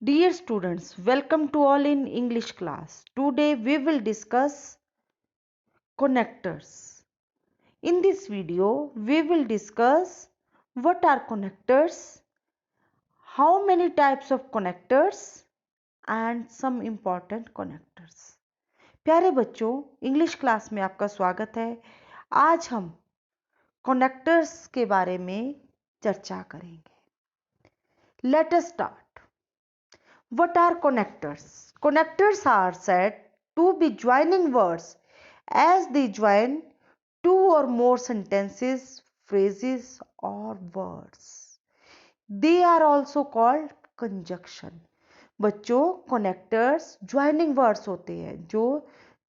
Dear students, welcome to all in English class. Today we will discuss connectors. In this video, we will discuss what are connectors, how many types of connectors and some important connectors. प्यारे बच्चों, English class में आपका स्वागत है। आज हम connectors के बारे में चर्चा करेंगे। Let us start. What are connectors? Connectors are said to be joining words as they join two or more sentences, phrases, or words. They are also called conjunction. बच्चों, कनेक्टर्स ज्वाइनिंग वर्ड्स होते हैं जो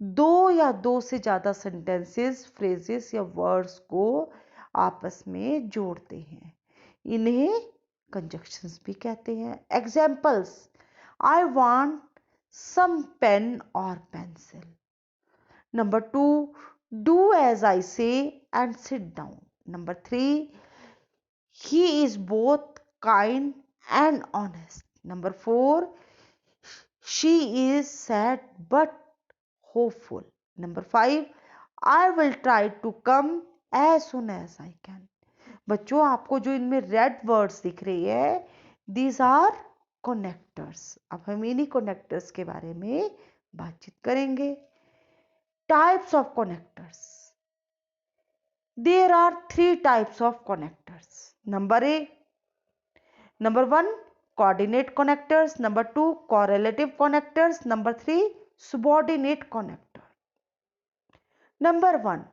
दो या दो से ज़्यादा sentences, phrases या वर्ड्स को आपस में जोड़ते हैं। इन्हें कंजक्शंस भी कहते हैं। Examples: I want some pen or pencil. Number 2, do as I say and sit down. Number 3, he is both kind and honest. Number 4, she is sad but hopeful. Number 5, I will try to come as soon as I can. बच्चों, आपको जो इनमें red words दिख रही है, these are connectors. अब हम इन्हीं कनेक्टर्स के बारे में बातचीत करेंगे। Types of connectors: there are 3 types of connectors. Number 1, coordinate connectors. Number 2, correlative connectors. Number 3, subordinate connector. Number 1,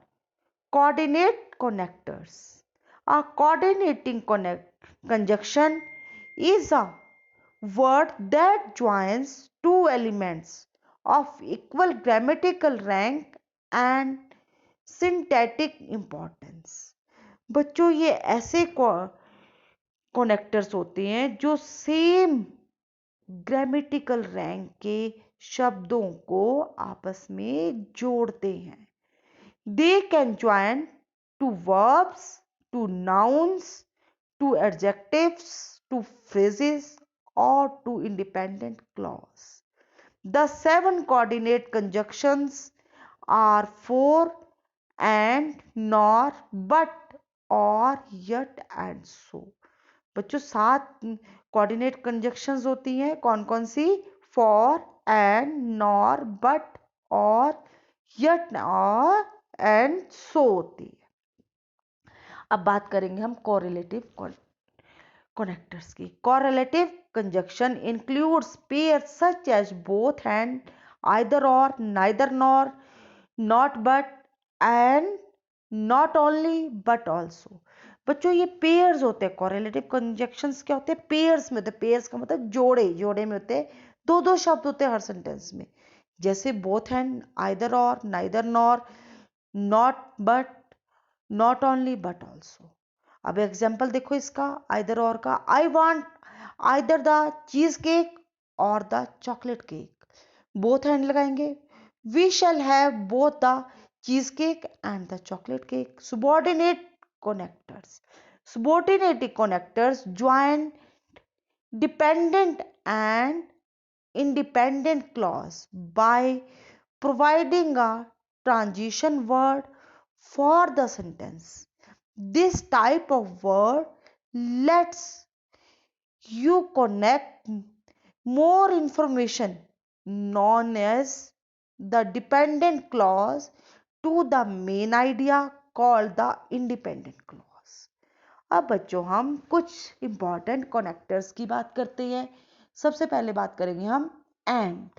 coordinate connectors. A coordinating conjunction is a word that joins two elements of equal grammatical rank and syntactic importance. बच्चों, ये ऐसे connectors होते हैं जो same grammatical rank के शब्दों को आपस में जोड़ते हैं। They can join to verbs, to nouns, to adjectives, to phrases, or to independent clause. The 7 coordinate conjunctions are for, and, nor, but, or, yet and so. बच्चों, 7 कोऑर्डिनेट कंजक्शंस होती हैं। कौन कौन सी? For, and, nor, but, or, yet और and so होती है। अब बात करेंगे हम कोरिलेटिव कनेक्टर्स की। Correlative conjunction includes pairs such as both and, either or, neither nor, not but, and not only but also. बच्चों, ये पेयर्स होते हैं। कोरिलेटिव कंजक्शंस क्या होते हैं? पेयर्स में होते हैं। पेयर्स का मतलब जोड़े, जोड़े में होते हैं। दो दो शब्द होते हैं हर सेंटेंस में, जैसे both and, either or, neither nor, not but, not only but also. अब एग्जाम्पल देखो इसका, आइदर और का। I want either the cheesecake or the chocolate cake. Both and लगाएंगे। We shall have both the cheesecake and the chocolate cake. subordinate connectors. Subordinate connectors join dependent and independent clause by providing a transition word for the sentence. This type of word lets you connect more information known as the dependent clause to the main idea called the independent clause. अब बच्चों, हम कुछ important connectors की बात करते हैं। सबसे पहले बात करेंगे हम and.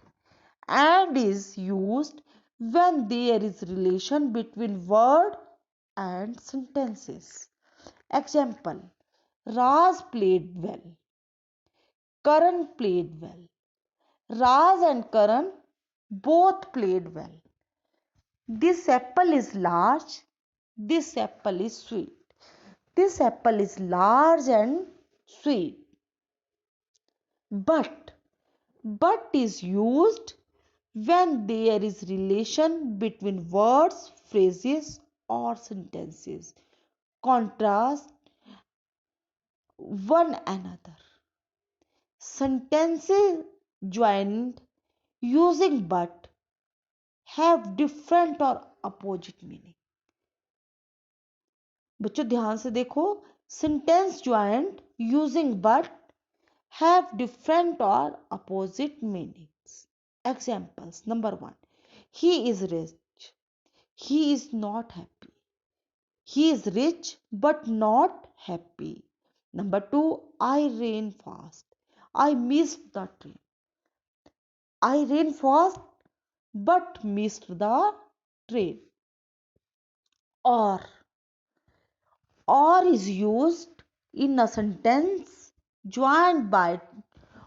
And is used when there is relation between word and sentences. Example: Raj played well. Karan played well. Raj and Karan both played well. This apple is large. This apple is sweet. This apple is large and sweet. But is used when there is relation between words, phrases, or sentences. Contrast one another. Sentences joined using but have different or opposite meaning. बच्चों ध्यान से देखो, sentence joint using but have different और opposite meanings. Examples. Number 1, he is rich, he is not happy. He is rich but not happy. Number 2, I ran fast, I missed the train. I ran fast but missed the train. Or is used in a sentence joined by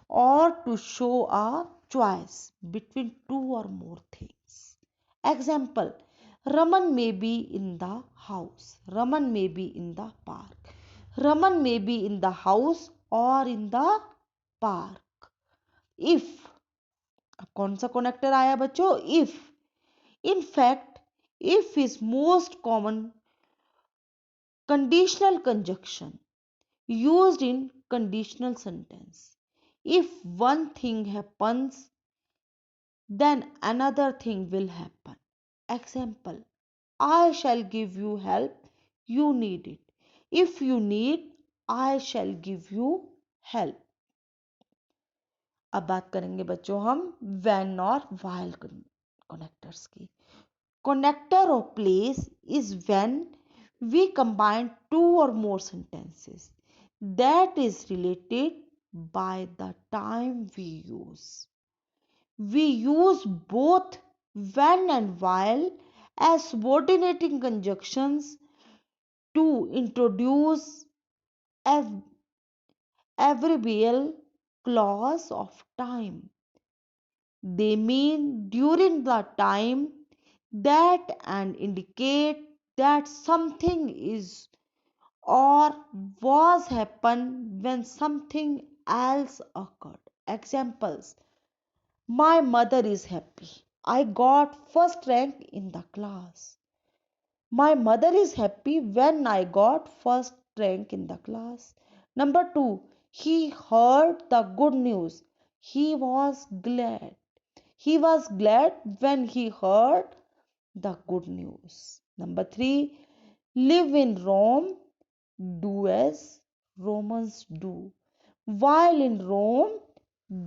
or to show a choice between two or more things. Example: Raman may be in the house, Raman may be in the park. Raman may be in the house or in the park. If, अब कौन सा connector आया बच्चों? If. In fact, if is most common conditional conjunction used in conditional sentence. If one thing happens, then another thing will happen. Example: I shall give you help, you need it. If you need, I shall give you help. अब बात करेंगे बच्चों हम when और while connectors की. Connector of place is when we combine two or more sentences that is related by the time we use. We use both when and while as subordinating conjunctions to introduce adverbial clause of time. They mean during the time that and indicate that something is or was happened when something else occurred. Examples: My mother is happy, I got first rank in the class. My mother is happy when I got first rank in the class. Number 2, he heard the good news. He was glad. He was glad when he heard the good news. Number 3, live in Rome, do as Romans do. While in Rome,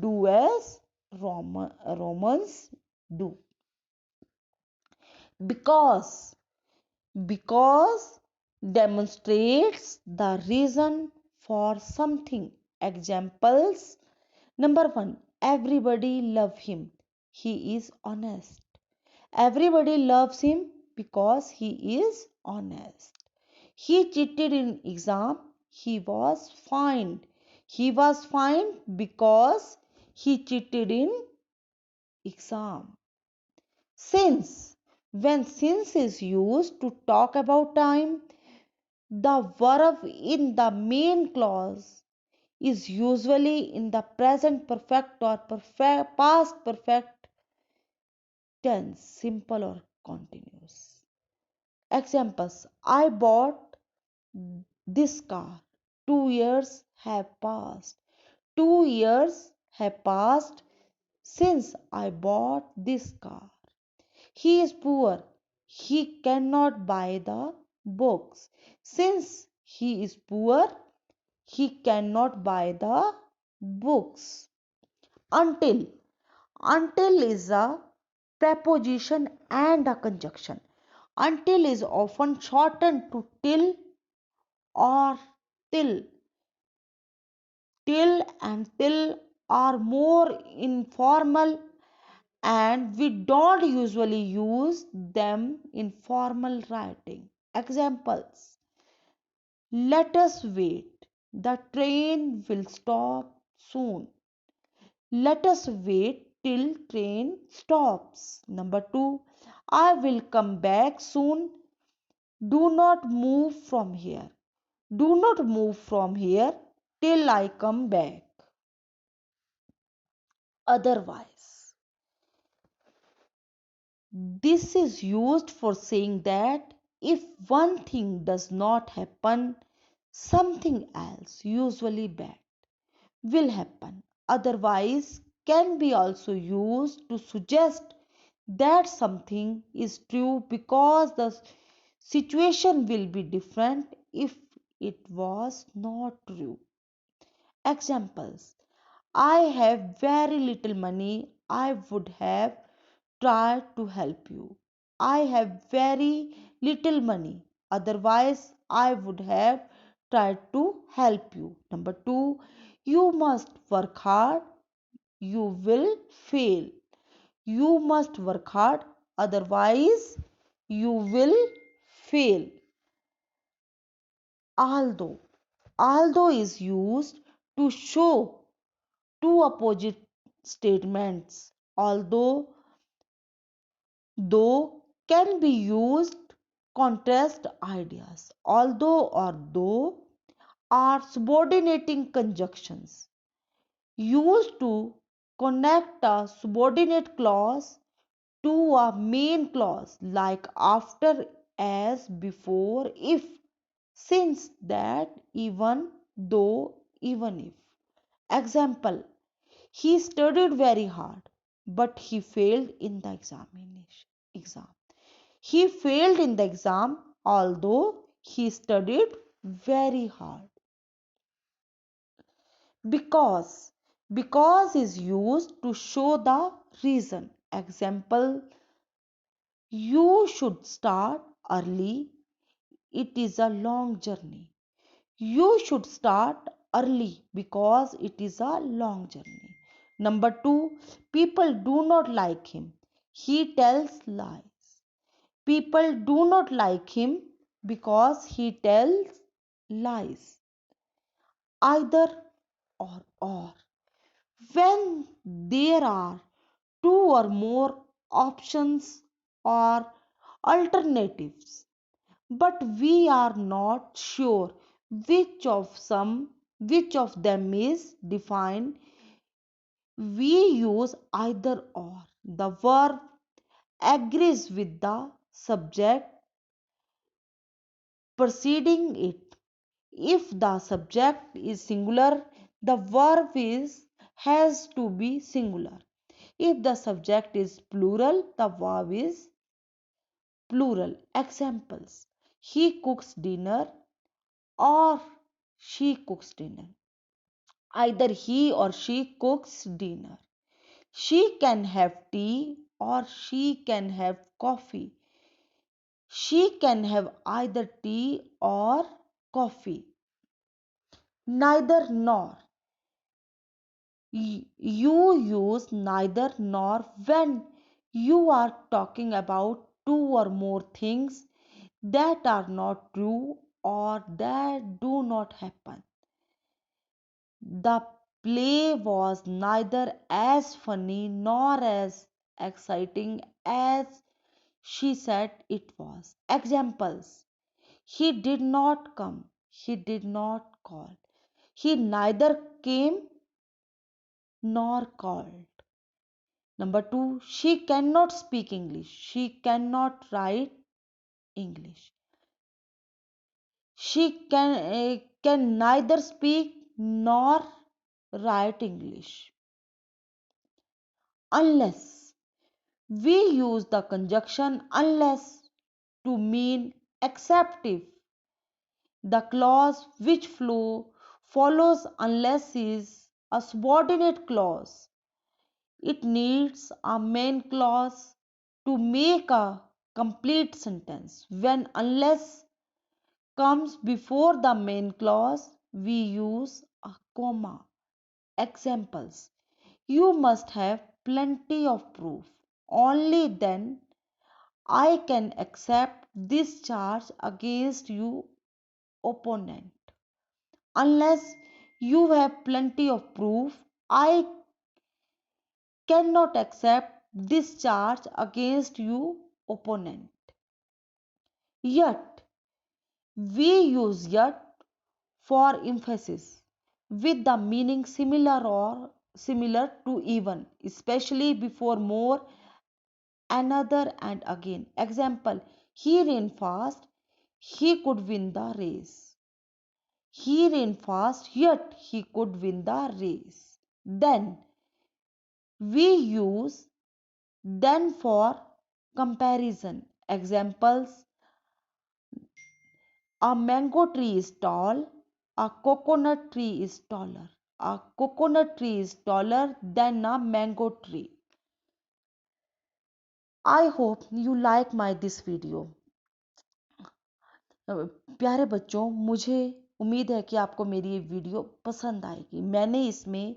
do as Romans do. Because because demonstrates the reason for something. Examples. Number 1, everybody love him, he is honest. Everybody loves him because he is honest. He cheated in exam, he was fined. He was fined because he cheated in exam. Since. When since is used to talk about time, the verb in the main clause is usually in the present perfect or past perfect tense, simple or continuous. Examples: I bought this car. 2 years have passed. 2 years have passed since I bought this car. He is poor. He cannot buy the books. Since he is poor, he cannot buy the books. Until. Until is a preposition and a conjunction. Until is often shortened to till or till. Till and till are more informal and we don't usually use them in formal writing. Examples: Let us wait. The train will stop soon. Let us wait till train stops. Number 2, I will come back soon. Do not move from here. Do not move from here till I come back. Otherwise. This is used for saying that if one thing does not happen, something else, usually bad, will happen. otherwise can be also used to suggest that something is true because the situation will be different if it was not true. Examples: I have very little money. I would have tried to help you. I have very little money. Otherwise, I would have tried to help you. Number two, you must work hard. You will fail. You must work hard. Otherwise, you will fail. Although. Although is used to show two opposite statements. Although, though can be used contrast ideas. Although or though are subordinating conjunctions used to connect a subordinate clause to a main clause like after, as, before, if, since, that, even, though, even if. Example: he studied very hard, but he failed in the exam. He failed in the exam, although he studied very hard. Because. Because is used to show the reason. Example: you should start early. It is a long journey. You should start early because it is a long journey. Number two, people do not like him. He tells lies. People do not like him because he tells lies. Either or. When there are two or more options or alternatives, but we are not sure which of them is defined, we use either or. The verb agrees with the subject preceding it. If the subject is singular, the verb has to be singular. If the subject is plural, the verb is plural. Examples: he cooks dinner or she cooks dinner. Either he or she cooks dinner. She can have tea or she can have coffee. She can have either tea or coffee. Neither nor. You use neither nor when you are talking about two or more things that are not true or that do not happen. The play was neither as funny nor as exciting as she said it was. Examples: he did not come, he did not call, he neither came nor called. Number two, she cannot speak English, she cannot write English. She can neither speak nor write English. Unless. We use the conjunction unless to mean except if. The clause which follows unless is a subordinate clause. It needs a main clause to make a complete sentence. When unless comes before the main clause, we use a comma. Examples: you must have plenty of proof. Only then I can accept this charge against you, opponent. Unless you have plenty of proof, I cannot accept this charge against you, opponent. Yet, we use yet for emphasis with the meaning similar to even, especially before more, another, and again. Example: he ran fast, he could win the race. He ran fast, yet he could win the race. Then we use then for comparison. Examples: a mango tree is tall, a coconut tree is taller. A coconut tree is taller than a mango tree. I hope you like my this video. प्यारे बच्चों, मुझे उम्मीद है कि आपको मेरी ये video पसंद आएगी। मैंने इसमें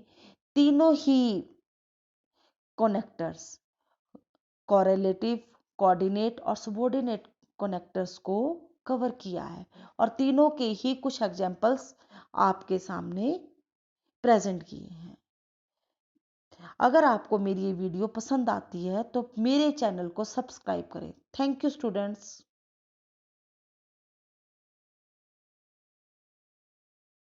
तीनों ही कनेक्टर्स, कोरिलेटिव, कोऑर्डिनेट और सबऑर्डिनेट कनेक्टर्स को कवर किया है और तीनों के ही कुछ एग्जांपल्स आपके सामने प्रेजेंट किए हैं। अगर आपको मेरी ये वीडियो पसंद आती है तो मेरे चैनल को सब्सक्राइब करें। Thank you students.